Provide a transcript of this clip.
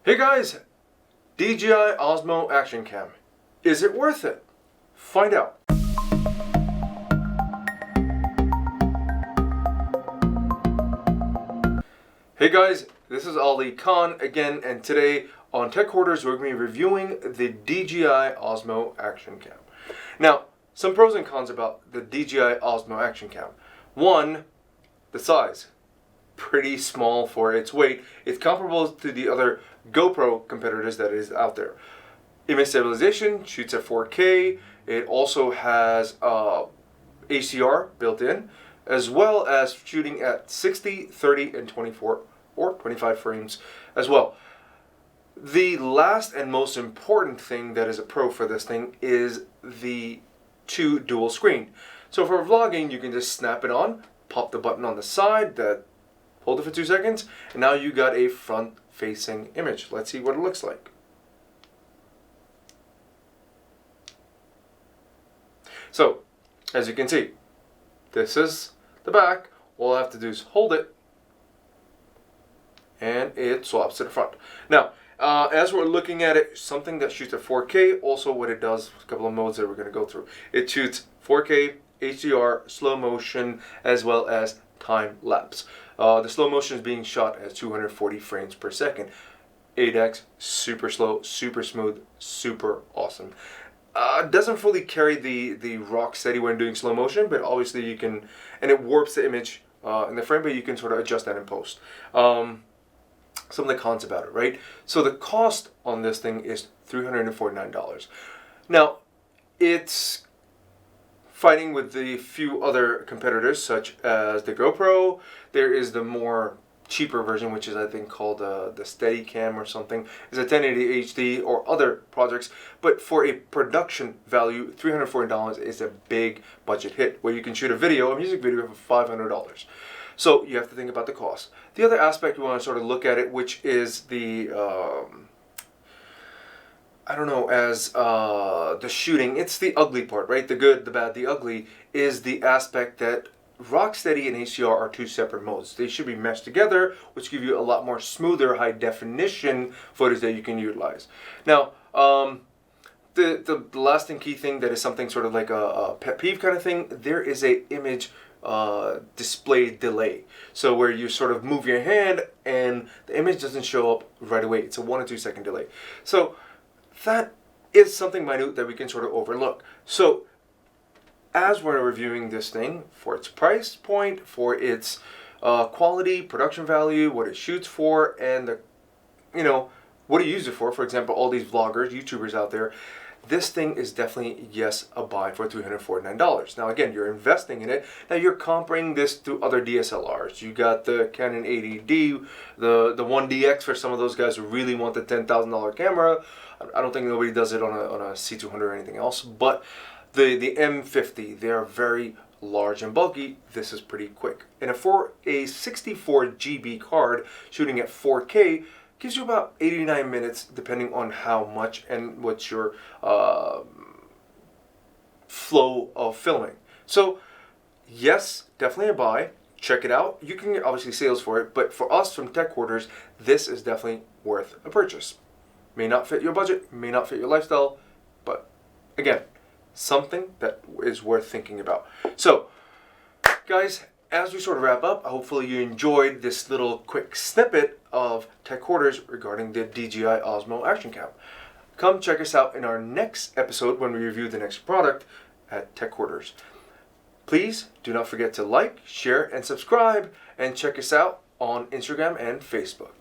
Hey guys, DJI Osmo Action Cam. Is it worth it? Find out. Hey guys, this is Ali Khan again, and today on Tech Quarters we're going to be reviewing the DJI Osmo Action Cam. Now, some pros and cons about the DJI Osmo Action Cam. One, the size. Pretty small for its weight. It's comparable to the other GoPro competitors that is out there. Image stabilization, shoots at 4K. It also has HDR built in, as well as shooting at 60, 30, and 24 or 25 frames as well. The last and most important thing that is a pro for this thing is the dual screen. So for vlogging, you can just snap it on, pop the button on the side, hold it for 2 seconds, and now you got a front-facing image. Let's see what it looks like. So, as you can see, this is the back. All I have to do is hold it, and it swaps to the front. Now, as we're looking at it, something that shoots at 4K, also what it does, a couple of modes that we're going to go through. It shoots 4K, HDR, slow motion, as well as time lapse. The slow motion is being shot at 240 frames per second. 8x, super slow, super smooth, super awesome. Doesn't fully carry the rock steady when doing slow motion, but obviously you can, and it warps the image in the frame, but you can sort of adjust that in post. Some of the cons about it, right? So the cost on this thing is $349. Now, it's fighting with the few other competitors, such as the GoPro. There is the more cheaper version, which is I think called the Steadicam or something. It's a 1080 HD or other projects, but for a production value, $340 is a big budget hit where you can shoot a music video for $500. So you have to think about the cost. The other aspect we want to sort of look at it, which is the the shooting. It's the ugly part, right? The good, the bad, the ugly is the aspect that Rocksteady and HDR are two separate modes. They should be meshed together, which give you a lot more smoother, high definition footage that you can utilize. Now, the last and key thing that is something sort of like a pet peeve kind of thing, there is a image display delay. So where you sort of move your hand and the image doesn't show up right away. It's a 1 or 2 second delay. So that is something minute that we can sort of overlook. So as we're reviewing this thing, for its price point, for its quality, production value, what it shoots for, and what you use it for example, all these vloggers, YouTubers out there, this thing is definitely, yes, a buy for $349. Now again, you're investing in it. Now you're comparing this to other DSLRs. You got the Canon 80D, the 1DX for some of those guys who really want the $10,000 camera. I don't think nobody does it on a C200 or anything else, but the M50, they're very large and bulky. This is pretty quick. And for a 64 GB card shooting at 4K, gives you about 89 minutes depending on how much and what's your flow of filming. So yes, definitely a buy. Check it out. You can get obviously sales for it, but for us from Tech Quarters, this is definitely worth a purchase. May not fit your budget, may not fit your lifestyle, but again, something that is worth thinking about. So guys, as we sort of wrap up, hopefully you enjoyed this little quick snippet of Tech Quarters regarding the DJI Osmo Action Cam. Come check us out in our next episode when we review the next product at Tech Quarters. Please do not forget to like, share, and subscribe, and check us out on Instagram and Facebook.